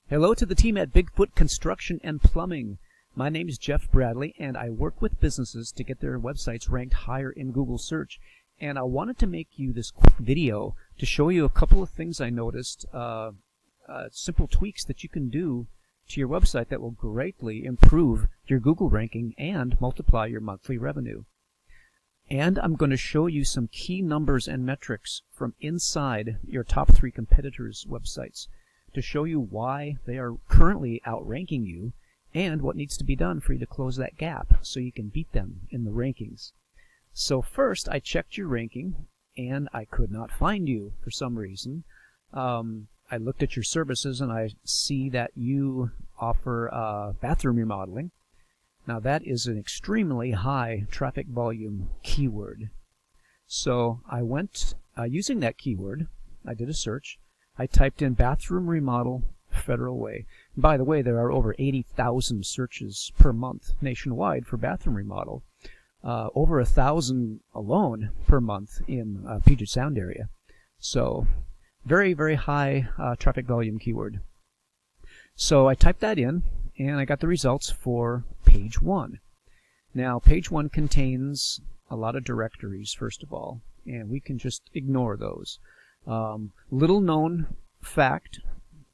Hello to the team at Bigfoot Construction and Plumbing. My name is Jeff Bradley, and I work with businesses to get their websites ranked higher in Google search. And I wanted to make you this quick video to show you a couple of things I noticed, simple tweaks that you can do to your website that will greatly improve your Google ranking and multiply your monthly revenue. And I'm going to show you some key numbers and metrics from inside your top 3 competitors' websites to show you why they are currently outranking you and what needs to be done for you to close that gap so you can beat them in the rankings. So first, I checked your ranking and I could not find you for some reason. I looked at your services and I see that you offer bathroom remodeling. Now that is an extremely high traffic volume keyword. So I went using that keyword, I did a search. I typed in bathroom remodel Federal Way. And by the way, there are over 80,000 searches per month nationwide for bathroom remodel. Over 1,000 alone per month in Puget Sound area. So very, very high traffic volume keyword. So I typed that in and I got the results for page 1. Now page 1 contains a lot of directories first of all, and we can just ignore those. Little known fact,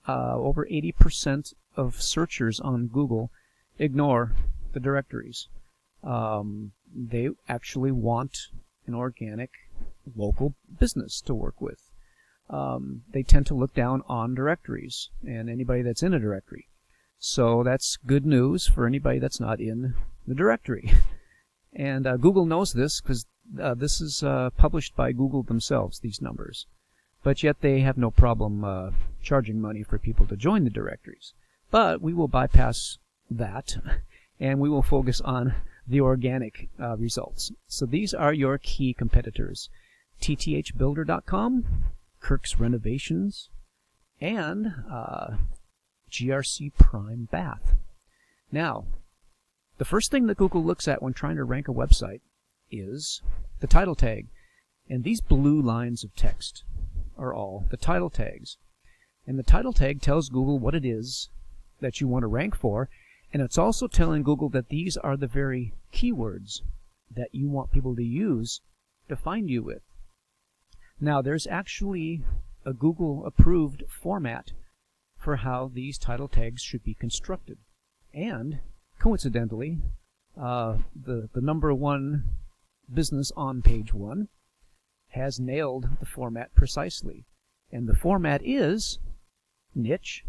over 80% of searchers on Google ignore the directories. They actually want an organic local business to work with. They tend to look down on directories and anybody that's in a directory. So that's good news for anybody that's not in the directory. And Google knows this because this is published by Google themselves, these numbers. But yet they have no problem charging money for people to join the directories. But we will bypass that and we will focus on the organic results. So these are your key competitors: tthbuilder.com, Kirk's Renovations, and GRC Prime Bath. Now, the first thing that Google looks at when trying to rank a website is the title tag. And these blue lines of text are all the title tags. And the title tag tells Google what it is that you want to rank for, and it's also telling Google that these are the very keywords that you want people to use to find you with. Now there's actually a Google approved format for how these title tags should be constructed. And coincidentally, the number 1 business on page 1 has nailed the format precisely. And the format is niche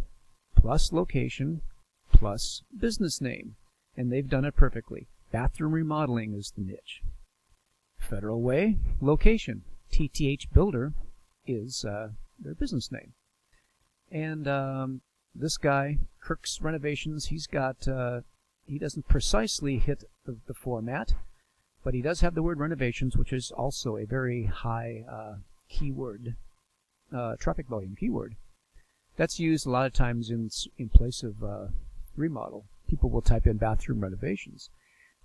plus location plus business name. And they've done it perfectly. Bathroom remodeling is the niche. Federal Way, location. TTH Builder is their business name. And this guy, Kirk's Renovations, he's got, he doesn't precisely hit the format, but he does have the word renovations, which is also a very high keyword, traffic volume keyword. That's used a lot of times in place of remodel. People will type in bathroom renovations.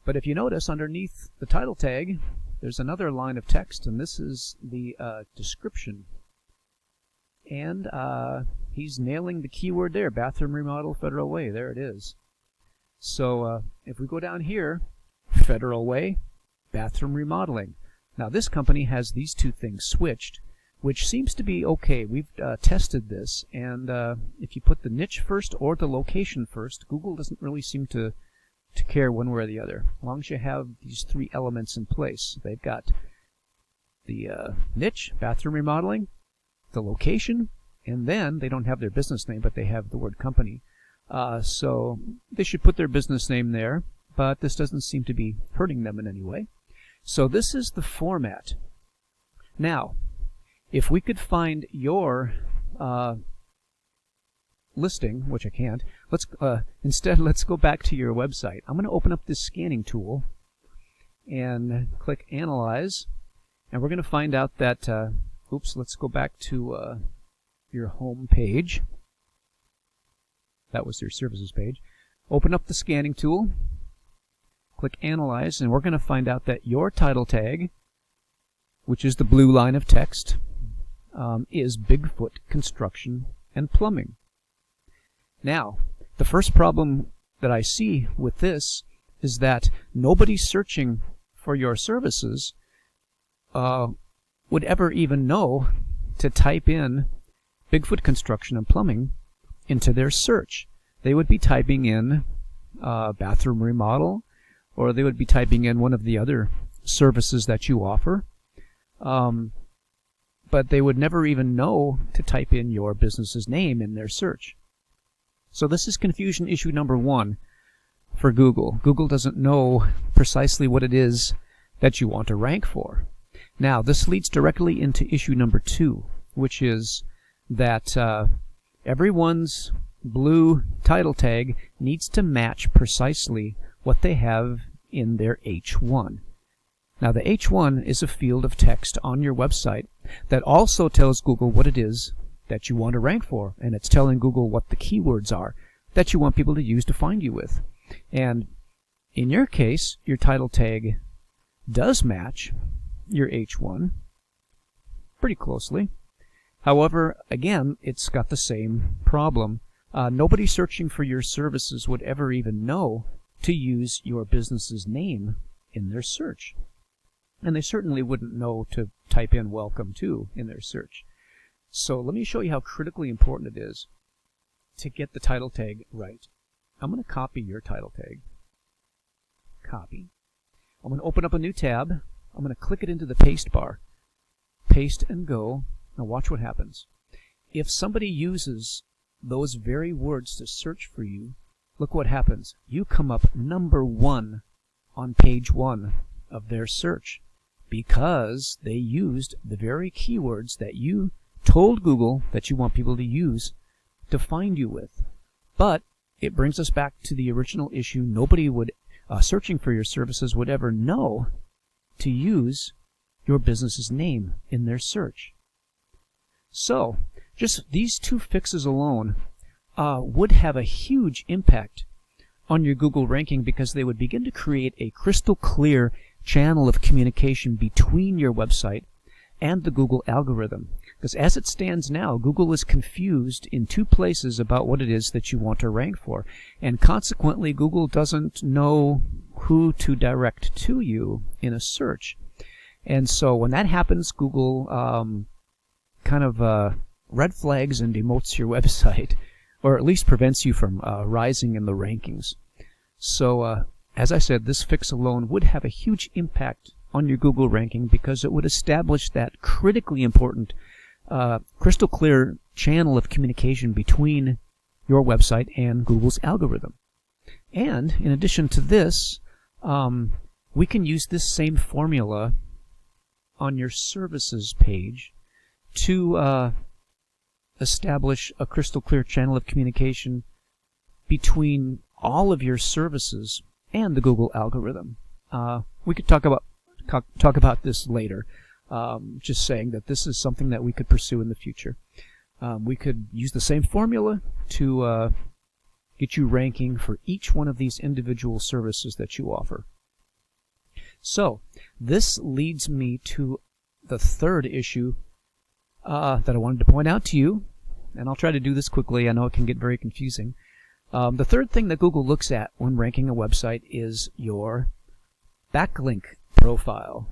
But if you notice, underneath the title tag, there's another line of text, and this is the description. And he's nailing the keyword there, bathroom remodel Federal Way. There it is. So if we go down here, Federal Way, bathroom remodeling. Now this company has these two things switched, which seems to be okay. We've tested this, and if you put the niche first or the location first, Google doesn't really seem to care one way or the other. As long as you have these 3 elements in place. They've got the niche, bathroom remodeling, the location, and then they don't have their business name, but they have the word company. So they should put their business name there, but this doesn't seem to be hurting them in any way. So this is the format. Now, if we could find your listing, which I can't, instead let's go back to your website. I'm going to open up this scanning tool and click Analyze, and we're going to find out that, let's go back to your home page. That was your services page. Open up the scanning tool, click Analyze, and we're going to find out that your title tag, which is the blue line of text, is Bigfoot Construction and Plumbing. Now, the first problem that I see with this is that nobody searching for your services would ever even know to type in Bigfoot construction and plumbing into their search. They would be typing in bathroom remodel, or they would be typing in one of the other services that you offer, but they would never even know to type in your business's name in their search. So this is confusion issue number 1 for Google. Google doesn't know precisely what it is that you want to rank for. Now, this leads directly into issue number 2, which is that everyone's blue title tag needs to match precisely what they have in their H1. Now, the H1 is a field of text on your website that also tells Google what it is that you want to rank for, and it's telling Google what the keywords are that you want people to use to find you with. And in your case, your title tag does match your H1 pretty closely. However, again, it's got the same problem. Nobody searching for your services would ever even know to use your business's name in their search. And they certainly wouldn't know to type in welcome to in their search. So let me show you how critically important it is to get the title tag right. I'm going to copy your title tag. Copy. I'm going to open up a new tab. I'm going to click it into the paste bar. Paste and go. Now watch what happens. If somebody uses those very words to search for you, look what happens. You come up number 1 on page 1 of their search because they used the very keywords that you told Google that you want people to use to find you with. But it brings us back to the original issue. Nobody would searching for your services would ever know to use your business's name in their search. So, just these 2 fixes alone would have a huge impact on your Google ranking, because they would begin to create a crystal clear channel of communication between your website and the Google algorithm. Because as it stands now, Google is confused in 2 places about what it is that you want to rank for. And consequently, Google doesn't know who to direct to you in a search. And so when that happens, Google kind of red flags and demotes your website, or at least prevents you from rising in the rankings. So as I said, this fix alone would have a huge impact on your Google ranking, because it would establish that critically important crystal clear channel of communication between your website and Google's algorithm. And in addition to this, we can use this same formula on your services page to establish a crystal clear channel of communication between all of your services and the Google algorithm. We could talk about this later. Just saying that this is something that we could pursue in the future. We could use the same formula to get you ranking for each one of these individual services that you offer. So, this leads me to the third issue that I wanted to point out to you, and I'll try to do this quickly. I know it can get very confusing. The third thing that Google looks at when ranking a website is your backlink profile.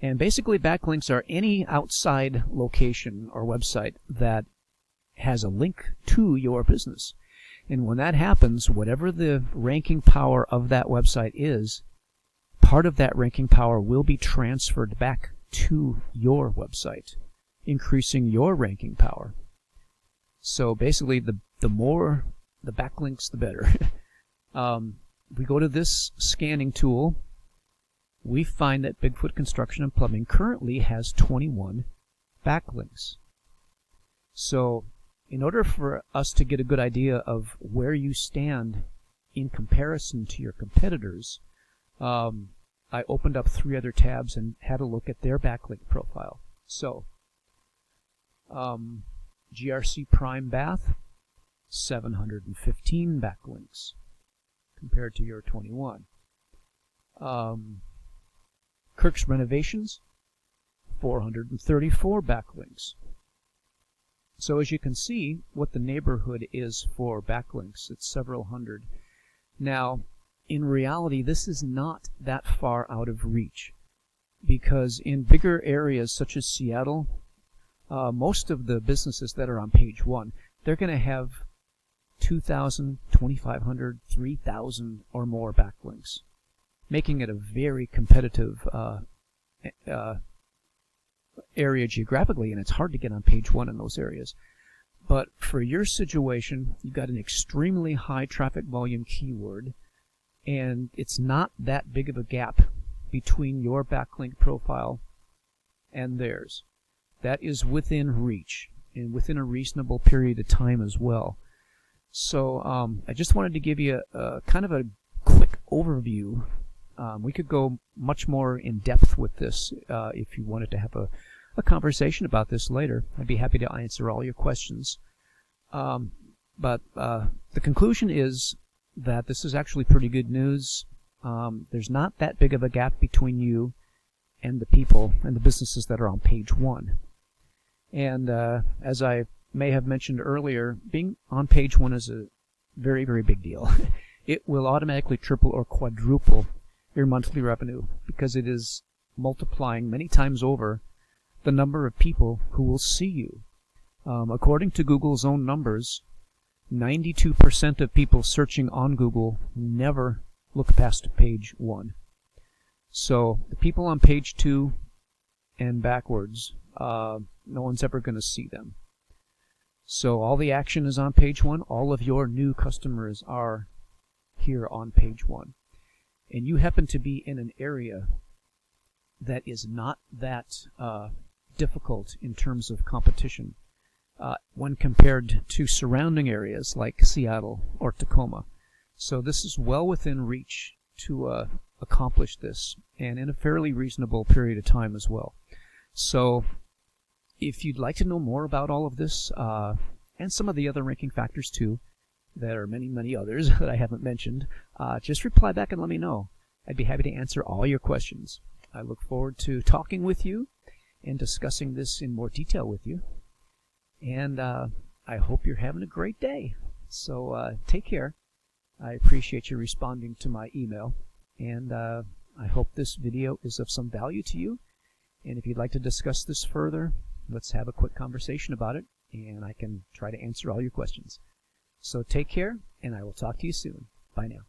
And basically, backlinks are any outside location or website that has a link to your business. And when that happens, whatever the ranking power of that website is, part of that ranking power will be transferred back to your website, increasing your ranking power. So basically, the more the backlinks, the better. We go to this scanning tool. We find that Bigfoot Construction and Plumbing currently has 21 backlinks. So, in order for us to get a good idea of where you stand in comparison to your competitors, I opened up 3 other tabs and had a look at their backlink profile. So, GRC Prime Bath, 715 backlinks compared to your 21. Kirk's Renovations, 434 backlinks. So as you can see, what the neighborhood is for backlinks, it's several hundred. Now, in reality, this is not that far out of reach, because in bigger areas such as Seattle, most of the businesses that are on page 1, they're going to have 2,000, 2,500, 3,000 or more backlinks, making it a very competitive area geographically, and it's hard to get on page 1 in those areas. But for your situation, you've got an extremely high traffic volume keyword, and it's not that big of a gap between your backlink profile and theirs. That is within reach and within a reasonable period of time as well. So I just wanted to give you a kind of a quick overview. We could go much more in depth with this if you wanted to have a conversation about this later. I'd be happy to answer all your questions. But the conclusion is that this is actually pretty good news. There's not that big of a gap between you and the people and the businesses that are on page 1. And as I may have mentioned earlier, being on page 1 is a very, very big deal. It will automatically triple or quadruple your monthly revenue because it is multiplying many times over the number of people who will see you. According to Google's own numbers, 92% of people searching on Google never look past page 1. So the people on page 2 and backwards, no one's ever going to see them. So all the action is on page 1. All of your new customers are here on page 1. And you happen to be in an area that is not that difficult in terms of competition when compared to surrounding areas like Seattle or Tacoma. So this is well within reach to accomplish this, and in a fairly reasonable period of time as well. So if you'd like to know more about all of this and some of the other ranking factors too, there are many, many others that I haven't mentioned, just reply back and let me know. I'd be happy to answer all your questions. I look forward to talking with you and discussing this in more detail with you. And I hope you're having a great day. So take care. I appreciate you responding to my email. And I hope this video is of some value to you. And if you'd like to discuss this further, let's have a quick conversation about it, and I can try to answer all your questions. So take care, and I will talk to you soon. Bye now.